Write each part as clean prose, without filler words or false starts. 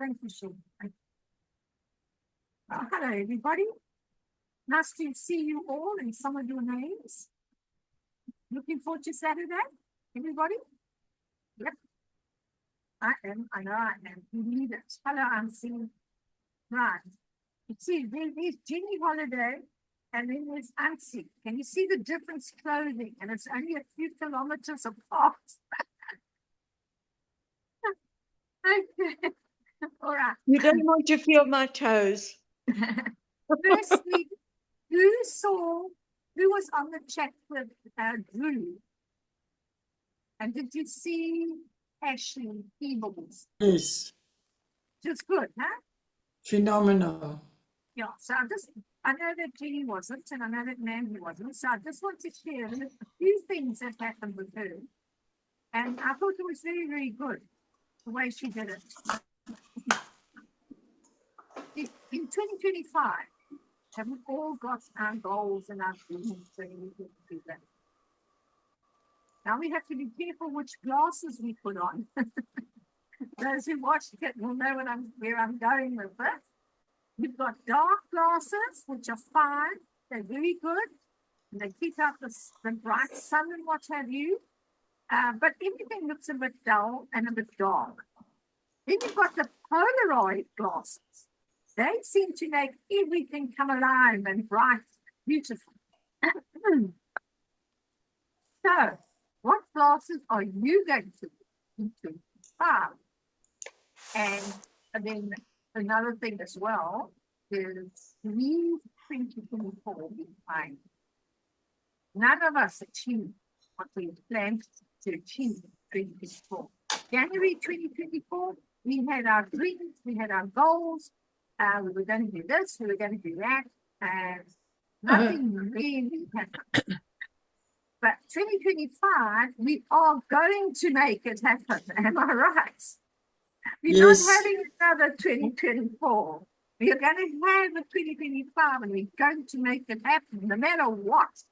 Thank you, Sean. Hello, everybody. Nice to see you all and some of your names. Looking forward to Saturday, everybody? Yep. I know I am. You need it. Hello, I'm seeing. Right. You see, there's Jenny Holiday and then there's Ansi. Can you see the difference clothing? And it's only a few kilometers apart. Okay. All right. You don't want to feel my toes. Firstly, who was on the chat with Drew? And did you see Ashley Peebles? Yes. Just good, huh? Phenomenal. Yeah, so I know that Jenny wasn't, and I know that Mandy wasn't, so I just want to share a few things that happened with her. And I thought it was very, very good, the way she did it. In 2025, have we all got our goals and our dreams so we can do that? Now we have to be careful which glasses we put on. Those who watched it will know where I'm going with this. You've got dark glasses, which are fine. They're very good. And they keep out the bright sun and what have you. But everything looks a bit dull and a bit dark. Then you've got the Polaroid glasses. They seem to make everything come alive and bright, beautiful. So, what glasses are you going to use in 2025? And then another thing as well is leave 2024 behind. None of us achieved what we planned to achieve in 2024. January 2024, we had our dreams, we had our goals. We were going to do this, we were going to do that, and nothing really happened. But 2025, we are going to make it happen. Am I right? We're not having another 2024. We are going to have a 2025 and we're going to make it happen no matter what.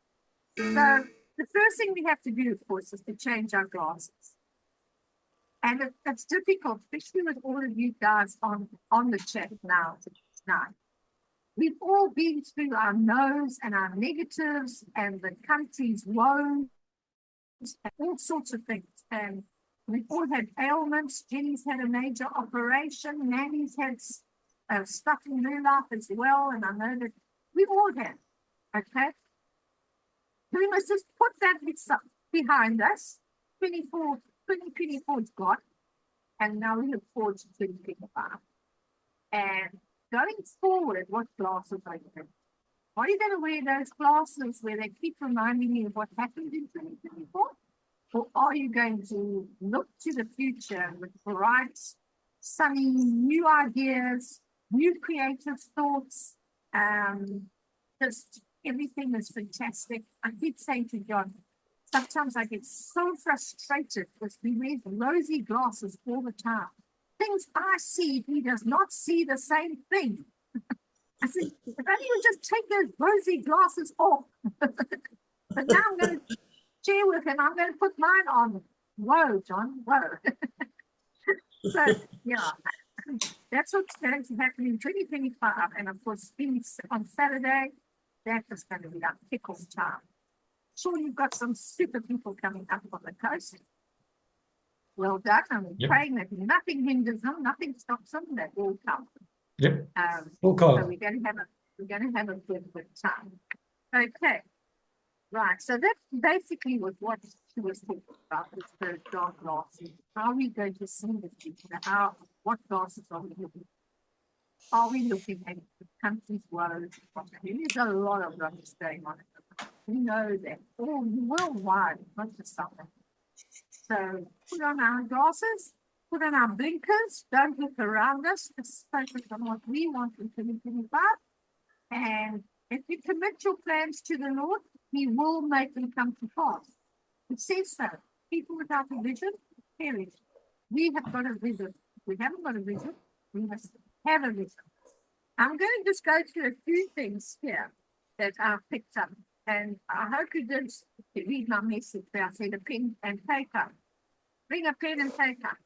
So the first thing we have to do, of course, is to change our glasses. And it's difficult, especially with all of you guys on the chat now tonight. We've all been through our no's and our negatives and the country's woes and all sorts of things. And we've all had ailments. Jenny's had a major operation. Nanny's had stuff in her life as well. And I know that we all have. Okay? So we must just put that behind us. 2024 is gone. And now we look forward to 2025. And going forward, what glasses are you going to? Are you going to wear those glasses where they keep reminding you of what happened in 2024? Or are you going to look to the future with bright, sunny, new ideas, new creative thoughts? Just everything is fantastic. I keep saying to John, sometimes I get so frustrated because he wears rosy glasses all the time. Things I see, he does not see the same thing. I said, if only you just take those rosy glasses off. But now I'm going to share with him, I'm going to put mine on. Whoa, John, whoa. So, yeah, that's what's going to happen in 2025. And of course, on Saturday, that is going to be our kickoff time. Sure, you've got some super people coming up on the coast. Well done. I'm praying that nothing hinders them, nothing stops them, that will come. Yep. So we're going to have a good time. Okay. Right. So that basically was what she was talking about, is the dark glasses. How are we going to see the future? What glasses are we looking at? Are we looking at the country's woes? There's a lot of rubbish going on. We know that all worldwide, not just South Africa. So put on our glasses, put on our blinkers, don't look around us, just focus on what we want in 2025. And if you commit your plans to the Lord, He will make them come to pass. It says so. People without a vision perish. We have got a vision. If we haven't got a vision, we must have a vision. I'm going to just go through a few things here that I've picked up. And I hope you did read my message where I said a pen and paper. Bring a pen and paper.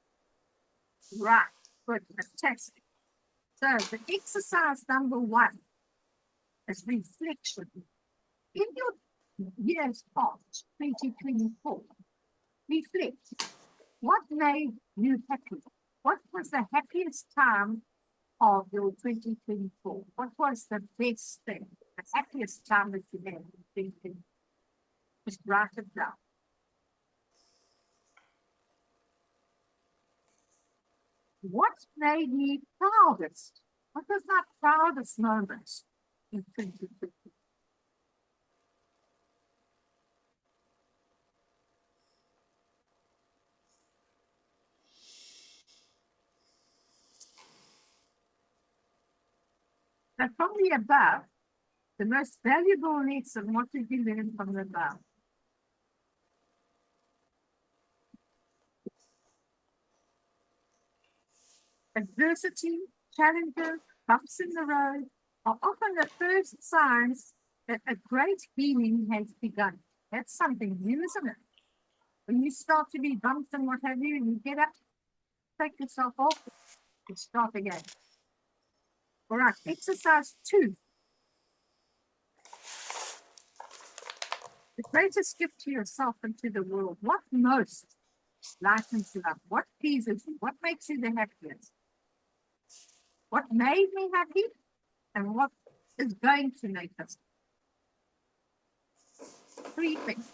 Right. Good, fantastic. So the exercise number 1 is reflection. In your years past, 2024, reflect. What made you happy? What was the happiest time of your 2024? What was the best thing, the happiest time that you had in 2024? Just write it down. What made me proudest? What was my proudest moment in 2024? So from the above, the most valuable lesson, what did you learn from the above? Adversity, challenges, bumps in the road are often the first signs that a great healing has begun. That's something new, isn't it? When you start to be bumped and what have you, and you get up, take yourself off, and start again. All right, exercise 2. The greatest gift to yourself and to the world. What most lightens you up? What pleases you? What makes you the happiest? What made me happy? And what is going to make us? 3 things.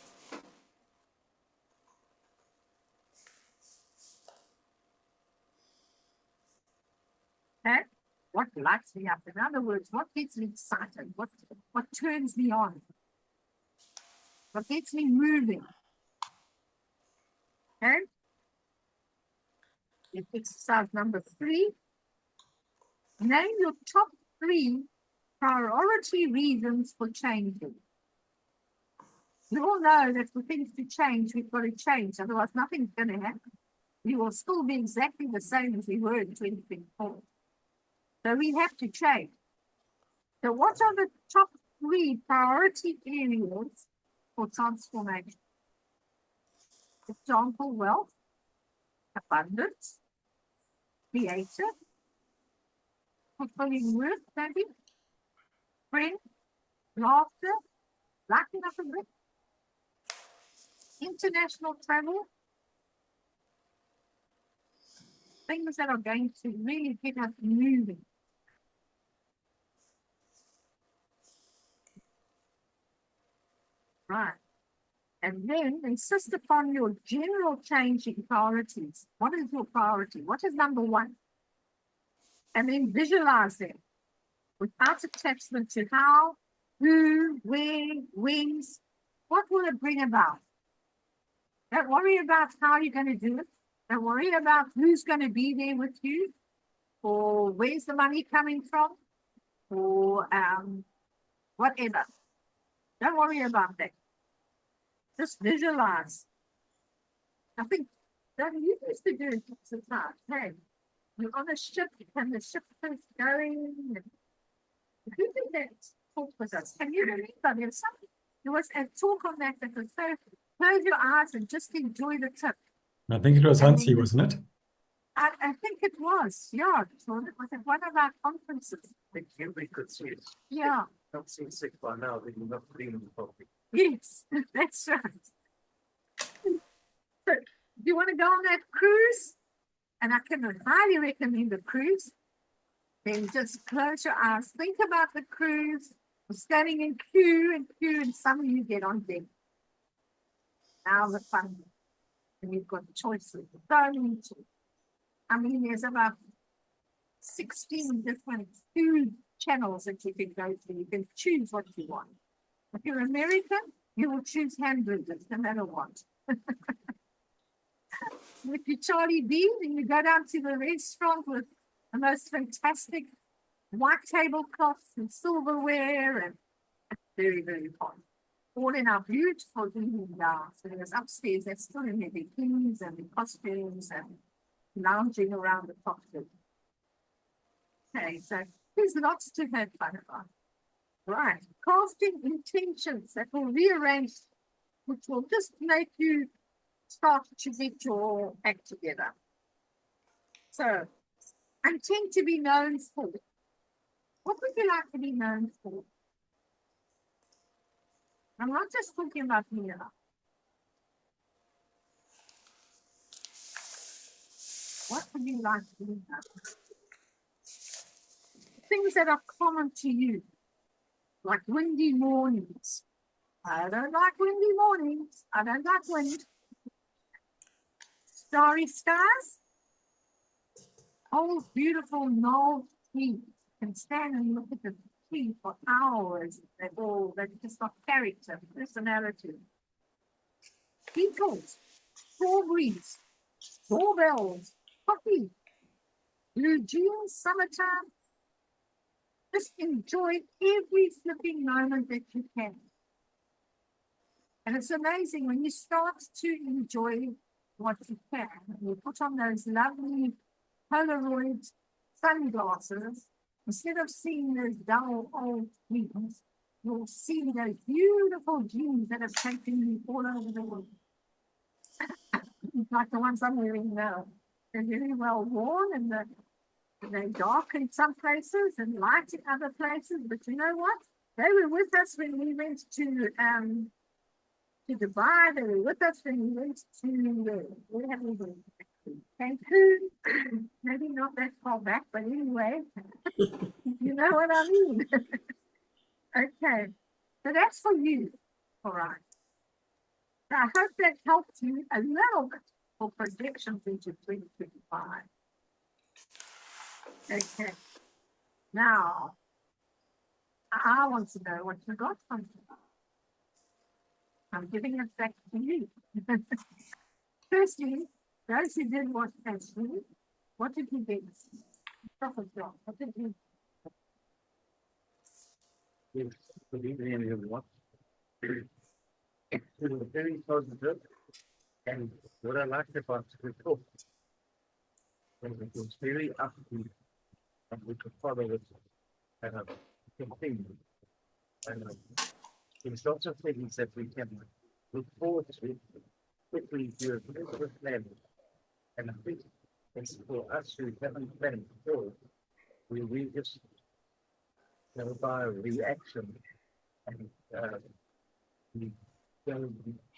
Okay? What lights me up? In other words, what gets me excited? What turns me on? What gets me moving? Okay? Exercise number 3. Name your top 3 priority reasons for changing. You all know that for things to change, we've got to change. Otherwise, nothing's going to happen. We will still be exactly the same as we were in 2024. So we have to change. So what are the top 3 priority areas for transformation? Example, wealth, abundance, creative, fulfilling work, maybe, friends, laughter, lighting up a bit, international travel, things that are going to really get us moving. Right. And then insist upon your general change in priorities. What is your priority? What is number 1? And then visualize them without attachment to how, who, where, whens. What will it bring about? Don't worry about how you're going to do it. Don't worry about who's going to be there with you, or where's the money coming from, or whatever. Don't worry about that. Just visualize. I think that you used to do exercise. Hey, you're on a ship and the ship is going. Who did that talk with us? Can you remember? There was a talk on that was so, close your eyes and just enjoy the trip. I think it was Hansi, wasn't it? I think it was, yeah. It was at one of our conferences. I think we could see it. Yeah. Not seen 6 by now, then you're not putting in the coffee. Yes, that's right. So, do you want to go on that cruise? And I can highly recommend the cruise. Then just close your eyes. Think about the cruise. We're standing in queue, and some of you get on deck. Now the fun. And you've got choices. I mean, there's about 16 different food channels that you can go to. You can choose what you want. If you're American, you will choose hamburgers, no matter what. If you're Charlie B, then you go down to the restaurant with the most fantastic white tablecloths and silverware, and it's very, very fun. All in our beautiful evening gowns. So there's upstairs, they're still in their bikinis and their costumes and lounging around the cockpit. Okay, so there's lots to have fun about. Right, casting intentions that will rearrange, which will just make you start to get your act together. So and tend to be known for. What would you like to be known for? I'm not just talking about here. What would you like to be known for? Things that are common to you, like windy mornings. I don't like windy mornings. I don't like wind. Starry skies. Oh, beautiful knoll trees. You can stand and look at the tree for hours. They've just got character, personality. Beetles, strawberries, doorbells, coffee, blue jeans, summertime. Just enjoy every flipping moment that you can. And it's amazing when you start to enjoy what you can. You put on those lovely Polaroid sunglasses. Instead of seeing those dull old dreams, you'll see those beautiful dreams that have taken you all over the world. Like the ones I'm wearing now. They're very well worn and they're dark in some places and light in other places. But you know what? They were with us when we went to Dubai. They were with us when we went to where have we been? Cancun. Maybe not that far back, but anyway, you know what I mean. Okay, so that's for you, all right. So I hope that helps you a little bit for projections into 2025. Okay, now I want to know what you got from me. I'm giving it back to you. Firstly, those who did watch Ashley, what did you get? What did you? Yes, good evening, everyone. It was very positive, and what I liked about the talk was it was very upbeat, and we could follow it and continue. And there's lots of things that we can look forward to quickly do a bit of planning. And I think it's for us who haven't planned before, we just go by reaction and we go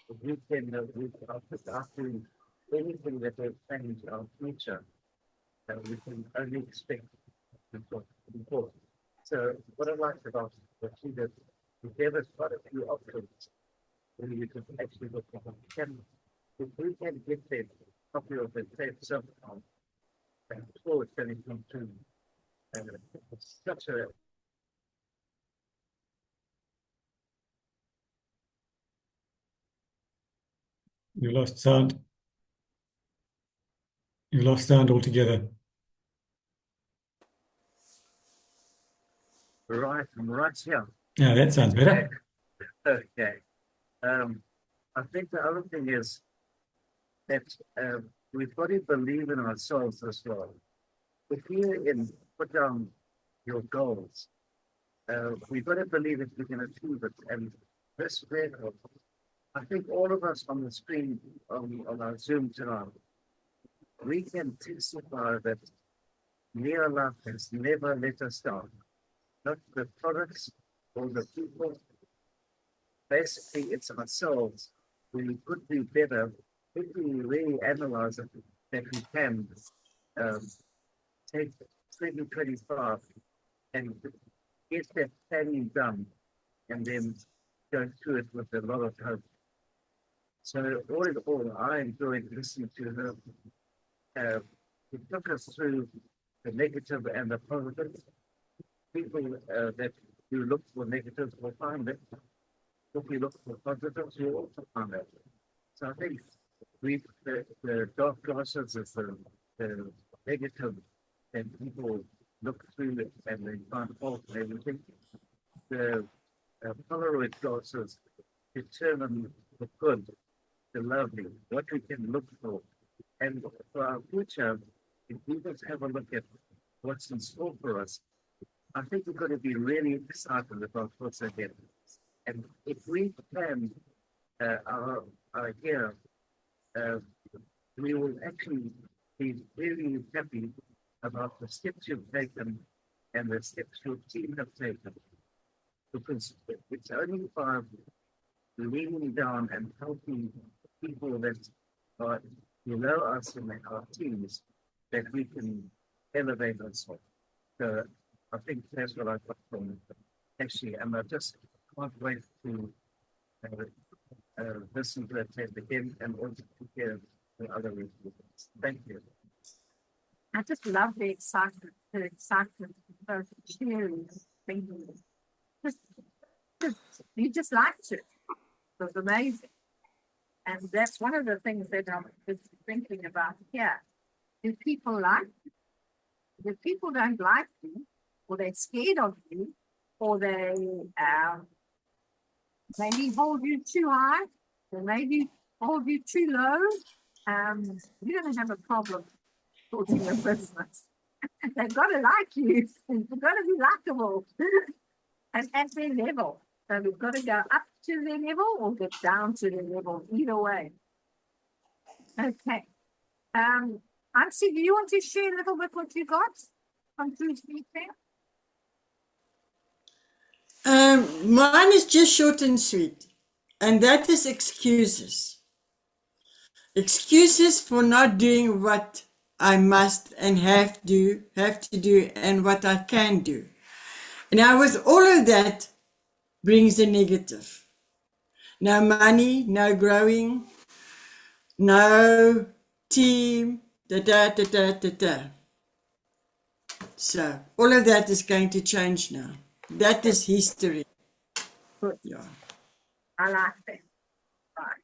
the weekend of week after anything that will change our future that we can only expect before. So what I liked about what she did, we gave us quite a few options when you could actually look at them. If we can get that copy of the tape sometime, and before it's going to come through, and it's such a You lost sound. You lost sound altogether. right from right here. Yeah, that sounds better. Okay. I think the other thing is that we've got to believe in ourselves as well. If you put down your goals, we've got to believe that we can achieve it. And this record, I think all of us on the screen on our Zoom tonight, we can testify that Neo Life has never let us down. Not the products or the people. Basically, it's ourselves. We could be better if we really analyze it, that we can take 2025 and get that planning done and then go through it with a lot of hope. So all in all, I enjoyed listening to her. It took us through the negative and the positive. People that you look for negatives will find it. If we look for positives, you'll also find it. So I think the dark glasses is the negative, and people look through it and they find fault and everything. The Polaroid glasses determine the good, the lovely, what we can look for. And for our future, if we just have a look at what's in store for us, I think we're going to be really excited about what's ahead. And if we plan our year, we will actually be very happy about the steps you've taken and the steps your team have taken. Because it's only by leaning down and helping people that are below us in our teams that we can elevate ourselves. So I think that's what I got from actually, and I just can't wait to listen to that tape again and also to hear the other reviews. Thank you. I just love the excitement of both sharing and thinking. You just liked it. It was amazing. And that's one of the things that I'm just thinking about here. Do people like you? If people don't like you, or they're scared of you, or they maybe hold you too high, or maybe hold you too low, you're going to have a problem sorting your business. They've got to like you. They've got to be likable and at their level. So we've got to go up to their level or get down to their level, either way. Okay. Ansi, do you want to share a little bit what you got from Drew's meeting? Mine is just short and sweet, and that is excuses. Excuses for not doing what I must and have to do and what I can do. Now, with all of that brings a negative. No money, no growing, no team, So all of that is going to change now. That is history. Good. Yeah. I like that. Right.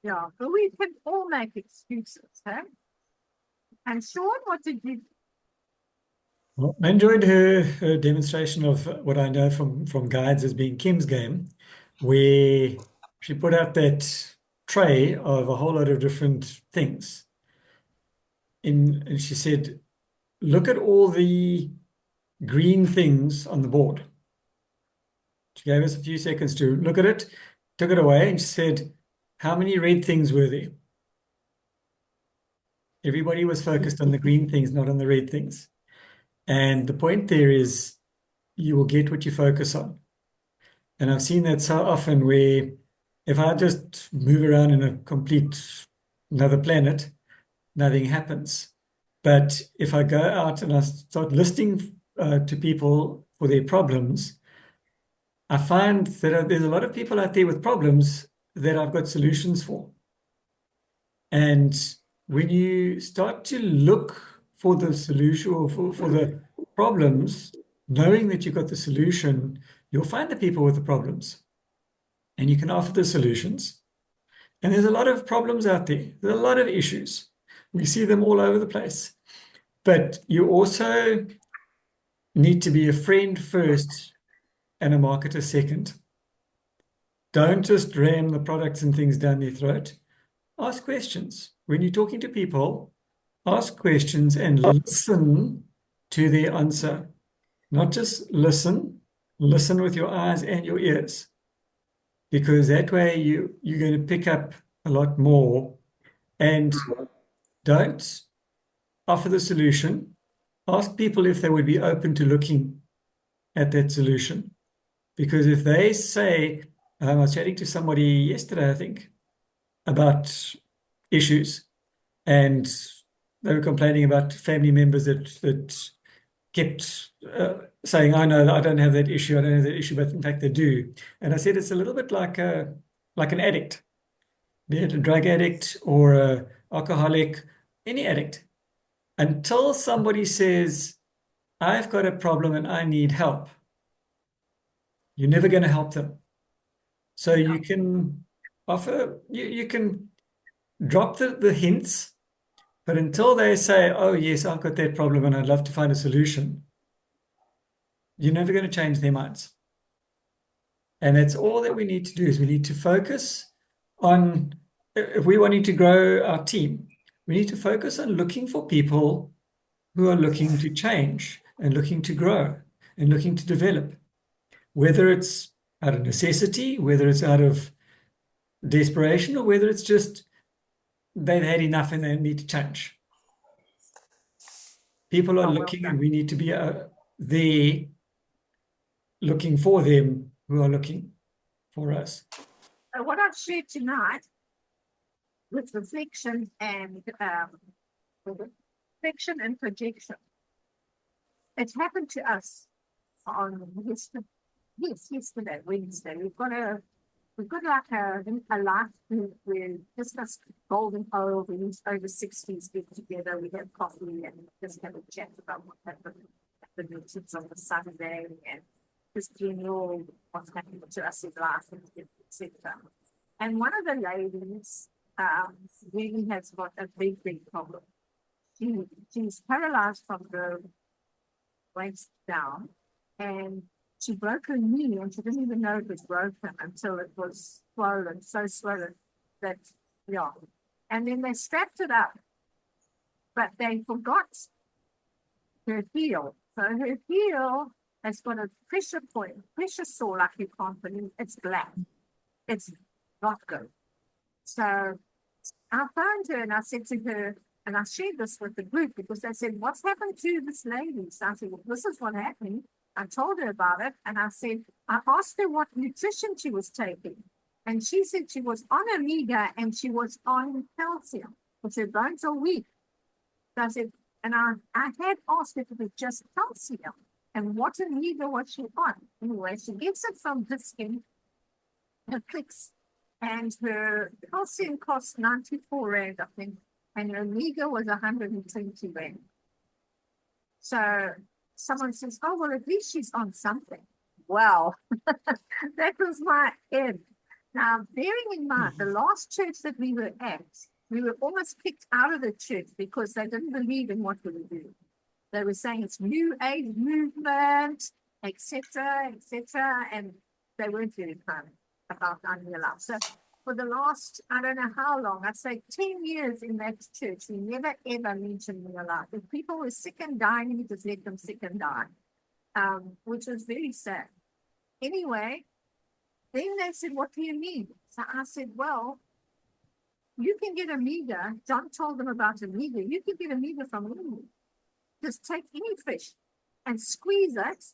Yeah, but we can all make excuses, huh? And Sean, what did you? Well, I enjoyed her demonstration of what I know from guides as being Kim's game, where she put out that tray of a whole lot of different things. And she said, look at all the green things on the board. She gave us a few seconds to look at it, took it away, and she said, how many red things were there? Everybody was focused on the green things, not on the red things. And the point there is you will get what you focus on. And I've seen that so often where if I just move around in a complete another planet, nothing happens. But if I go out and I start listening to people for their problems, I find that there's a lot of people out there with problems that I've got solutions for. And when you start to look for the solution or for the problems, knowing that you've got the solution, you'll find the people with the problems and you can offer the solutions. And there's a lot of problems out there. There's a lot of issues. We see them all over the place. But you also need to be a friend first and a marketer second. Don't just ram the products and things down their throat. Ask questions. When you're talking to people, ask questions and listen to their answer. Not just listen with your eyes and your ears. Because that way you're going to pick up a lot more. And don't offer the solution. Ask people if they would be open to looking at that solution. Because if they say, I was chatting to somebody yesterday, I think, about issues, and they were complaining about family members that kept saying, I know that I don't have that issue, I don't have that issue, but in fact they do. And I said, it's a little bit like an addict, be it a drug addict or an alcoholic, any addict. Until somebody says, I've got a problem and I need help, you're never going to help them. So you can offer, you can drop the hints, but until they say, oh, yes, I've got that problem and I'd love to find a solution, you're never going to change their minds. And that's all that we need to do is we need to focus on, if we wanting to grow our team, we need to focus on looking for people who are looking to change and looking to grow and looking to develop, whether it's out of necessity, whether it's out of desperation, or whether it's just they've had enough and they need to change. People are Oh, well looking, done. and we need to be there looking for them who are looking for us. What I've shared tonight with reflection and projection. It happened to us on yesterday, Wednesday. We've got like a life group where just us golden old and over 60s get together. We have coffee and just have a chat about what happened at the meetings on the Sunday and just general what's happening to us in life, etc. And one of the ladies really has got a big problem. She's paralyzed from the waist down, and she broke her knee, and she didn't even know it was broken until it was swollen, so swollen that, yeah. And then they strapped it up, but they forgot her heel. So her heel has got a pressure sore like you can't believe. It's black. It's not good. So I phoned her and I said to her, and I shared this with the group because they said, what's happened to this lady? So I said, well, this is what happened. I told her about it. And I said, I asked her what nutrition she was taking. And she said she was on omega and she was on calcium, because her bones are weak. So I said, and I had asked if it was just calcium and what omega was she on. Anyway, she gets it from Diskin, her clicks, and her calcium cost 94 Rand, I think, and her omega was 120 Rand. So someone says, oh, well, at least she's on something. Wow, that was my end. Now, bearing in mind, the last church that we were at, we were almost kicked out of the church because they didn't believe in what we were doing. They were saying it's New Age movement, etc., and they weren't very fun about Unreal Life. So for the last, I don't know how long, I'd say 10 years in that church, we never ever mentioned Real Life. If people were sick and dying, we just let them sick and die, which was very sad. Anyway, then they said, what do you need? So I said, well, you can get omega. John told them about omega. You can get omega from any. Just take any fish and squeeze it,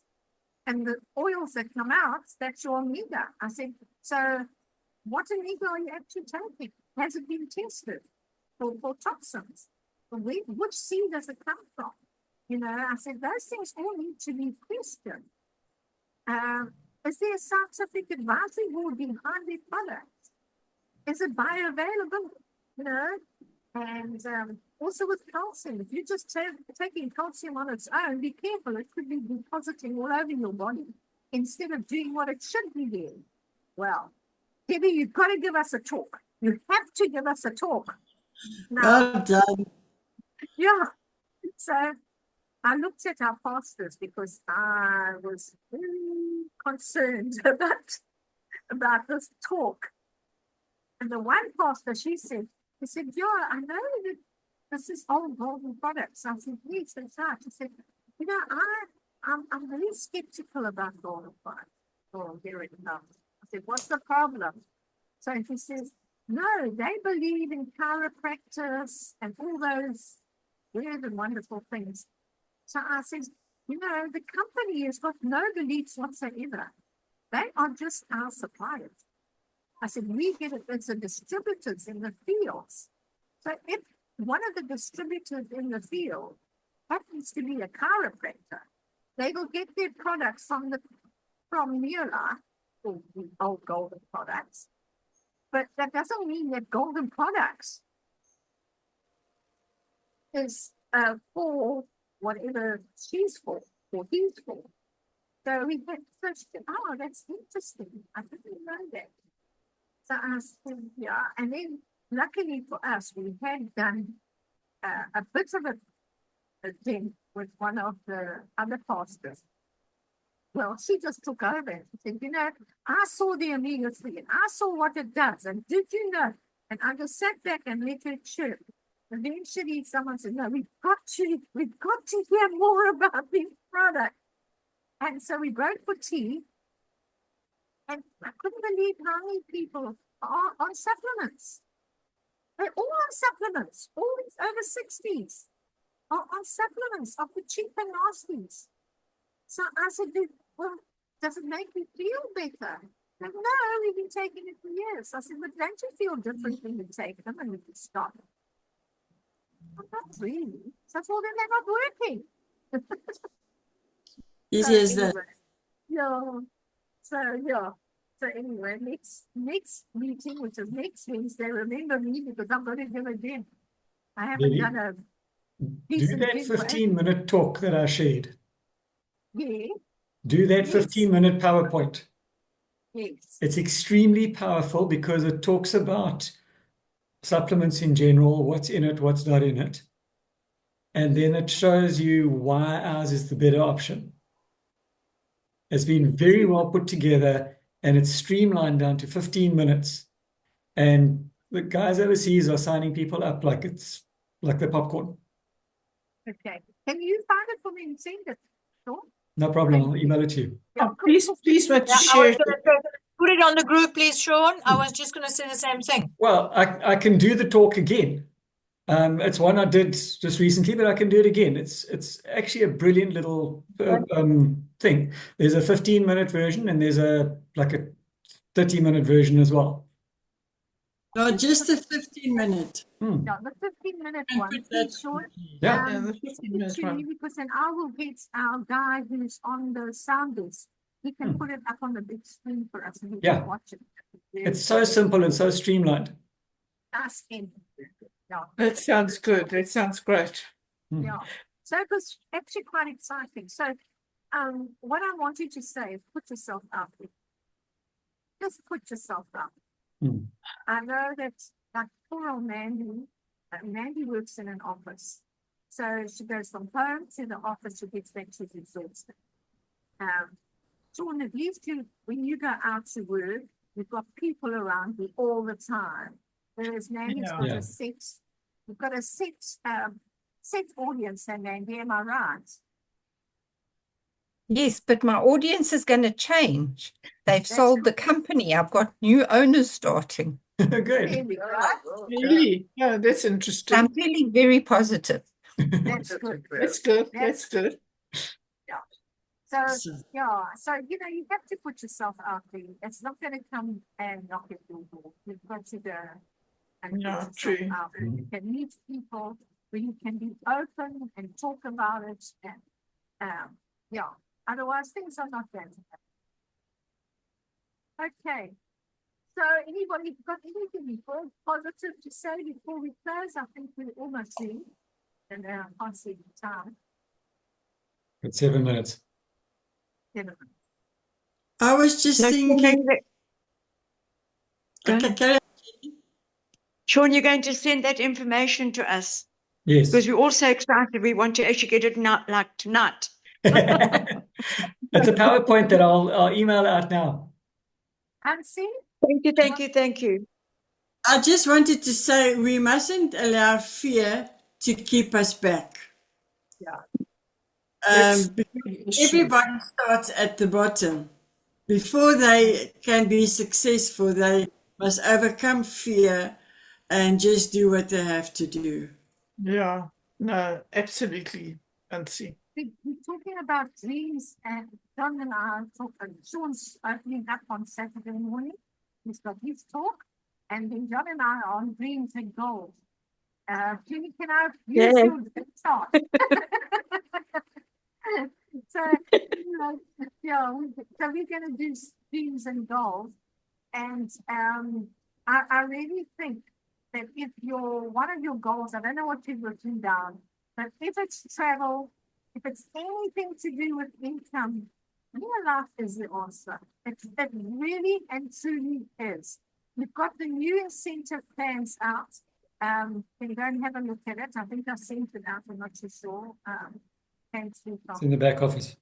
and the oils that come out, that's your omega. I said, so what omega are you actually taking? Has it been tested for toxins? Which seed does it come from? You know, I said, those things all need to be questioned. Is there a scientific advisory board behind their products? Is it bioavailable? You know, and also with calcium, if you're just taking calcium on its own, be careful. It could be depositing all over your body instead of doing what it should be doing. Well, Debbie, you've got to give us a talk. You have to give us a talk. Now, Well done. yeah. So I looked at our pastors because I was very concerned about this talk. And the one pastor, he said, yeah, I know that this is all golden products. I said, yes, that's right. She said, you know, I'm very skeptical about golden products. Oh, here it comes. I said, what's the problem? So he says, no, they believe in chiropractic and all those weird and wonderful things. So I said, you know, the company has got no beliefs whatsoever. They are just our suppliers. I said, we get it as the distributors in the fields. So if one of the distributors in the field happens to be a chiropractor, they will get their products from Neola, or the old golden products. But that doesn't mean that golden products is for whatever she's for or he's for. So we had such, oh, that's interesting. I didn't know that. So I said, yeah. And then luckily for us, we had done a bit of a thing with one of the other pastors. Well, she just took over and said, you know, I saw the omega-3 and I saw what it does. And did you know? And I just sat back and let her chirp. Eventually someone said, no, we've got to hear more about these products. And so we broke for tea. And I couldn't believe how many people are on supplements. They're all on supplements, all these over 60s. on supplements, of the cheap and nasties. So I said, well, does it make you feel better? Like, no, we've been taking it for years. I said, but don't you feel different when you take them and when you stop? Well, not really. So I told them they're not working. Yes, So yes, that. anyway, yeah. So anyway, next meeting, which is next Wednesday, remember me because I'm going to do it again. I haven't Debbie, done a Do decent that giveaway. 15-minute talk that I shared. Yeah, Do that Yes. 15-minute PowerPoint. yes. It's extremely powerful because it talks about supplements in general, what's in it, what's not in it. And then it shows you why ours is the better option. It's been very well put together and it's streamlined down to 15 minutes. And the guys overseas are signing people up like it's like the popcorn. Okay. Can you find it for me and send it? Sure. No problem. I'll email it to you. Yeah, Oh, cool. please, but Yeah, I share was it. going to say, put it on the group, please, Sean. I was just going to say the same thing. Well, I can do the talk again. It's one I did just recently, but I can do it again. It's actually a brilliant little thing. There's a 15-minute version and there's a 30-minute version as well. No, just a 15-minute. Yeah, the 15-minute And one. put Please, that- Sean. Yeah. Yeah, the Send 15 it minutes to me one. because then I will get our guy who's on the sounders. He can put it up on the big screen for us and we Yeah. can watch it. It's so simple and so streamlined. Ask him. Yeah. That sounds good. That sounds great. Yeah. So it was actually quite exciting. So what I want you to say is put yourself out there. Just put yourself out. Mm. I know that like poor old Mandy, Mandy works in an office. So she goes from home to the office, she gets back, she's exhausted. Sean, at least when you go out to work, you've got people around you all the time. Whereas Mandy's got Yeah. a set, you've got a set audience, and Mandy, am I right? Yes, but my audience is going to change. They've That's sold the company. I've got new owners starting. There Good. we go. Really? Yeah, that's interesting. I'm feeling very positive. That's good. That's good. That's good. So, So- yeah, so, you know, you have to put yourself out there. It's not going to come and knock at your door. You've got to go and put Yeah, yourself true. out there. You can meet people where you can be open and talk about it. And, yeah, otherwise things are not going to happen. Okay. So anybody got anything positive to say before we close? I think we're almost in. And I can't see the time. It's 7 minutes. I was just No, thinking, Go okay, on. carry on. Sean, you're going to send that information to us Yes. because we're all so excited. We want to actually get it not like tonight. It's a PowerPoint that I'll email out now. And see, Thank you. I just wanted to say we mustn't allow fear to keep us back. Yeah. Because everybody starts at the bottom. Before they can be successful, they must overcome fear and just do what they have to do. Yeah, no, absolutely. And see. we're talking about dreams, and John and I are talking. Sean's opening up on Saturday morning. He's got his talk, and then John and I are on dreams and goals. Jimmy, can I use Yeah. your start? So, you know, yeah, so we're going to do dreams and goals. And I really think that if one of your goals, I don't know what you've written down, but if it's travel, if it's anything to do with income, your life is the answer. It really and truly is. We've got the new incentive plans out. Can you go and have a look at it? I think I sent it out. I'm not too sure. Thanks, It's in the back office.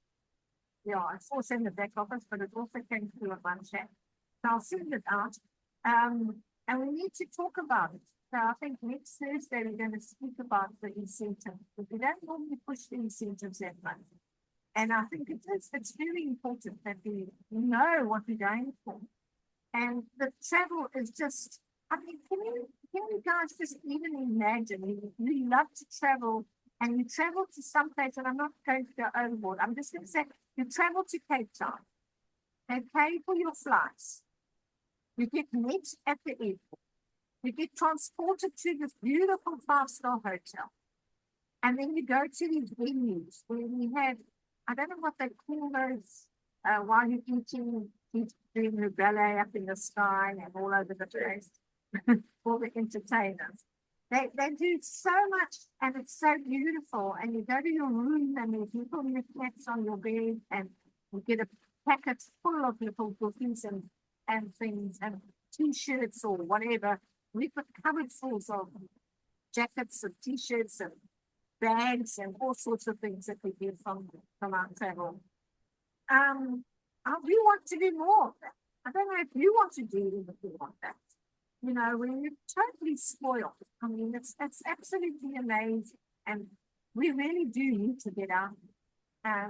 yeah, it's also in the back office, but it also came through a bunch chat. So I'll send it out. And we need to talk about it. So I think next Thursday we're going to speak about the incentive. But we don't normally push the incentives that much. And I think it's very important that we know what we're going for. And the travel is just, I mean, can you guys just even imagine? We love to travel and you travel to some place, and I'm not going to go overboard. I'm just going to say you travel to Cape Town. They pay for your flights. You get met at the airport. You get transported to this beautiful 5-star hotel. And then you go to these venues where we have, I don't know what they call those, while you're eating, he's doing the ballet up in the sky and all over the place for the entertainers. They do so much, and it's so beautiful. And you go to your room, and there's little knickknacks on your bed, and you get a packet full of little cookies and things, and T-shirts or whatever. We've got cupboards full of jackets and T-shirts and bags and all sorts of things that we get from our travel. We want to do more of that. I don't know if you want to do anything like that. You know, we're totally spoiled. I mean, it's absolutely amazing. And we really do need to get out.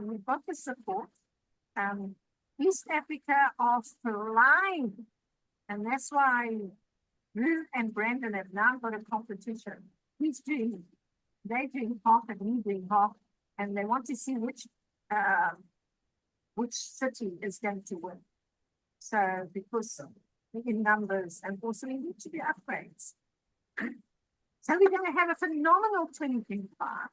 We've got the support. East Africa are flying. And that's why Ruth and Brandon have now got a competition. They're doing half and he's doing half. And they want to see which city is going to win. So, because in numbers, and also we need to do upgrades. So we're going to have a phenomenal 2025,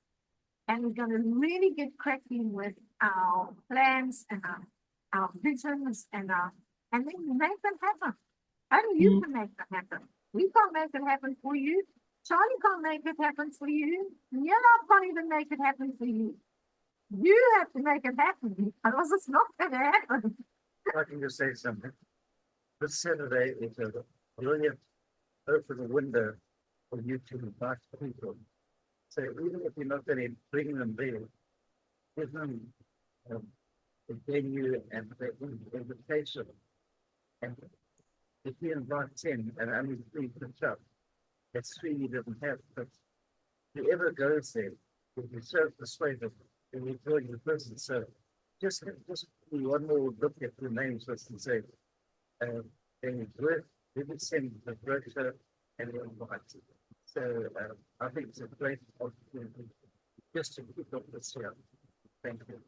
and we're going to really get cracking with our plans and our visions and then make them happen. Only you can make them happen. We can't make it happen for you. Charlie can't make it happen for you. Yellow can't even make it happen for you. You have to make it happen, otherwise it's not going to happen. If I can just say something. This Saturday is a brilliant open the window for you to invite people. So even if you're not going to bring them there, give them the venue and the invitation. And if you invite 10 and only 3 pitch up, that's 3 you didn't have. But whoever goes there will be so persuaded and will join the person. So just one more look at the names and say, and we would send the brochure and the invite. So I think it's a great opportunity just to pick up this year. Thank you.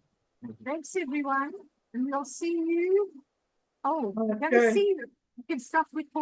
Thanks, everyone. And we'll see you. Oh, we're going to Okay. see you. You can stop with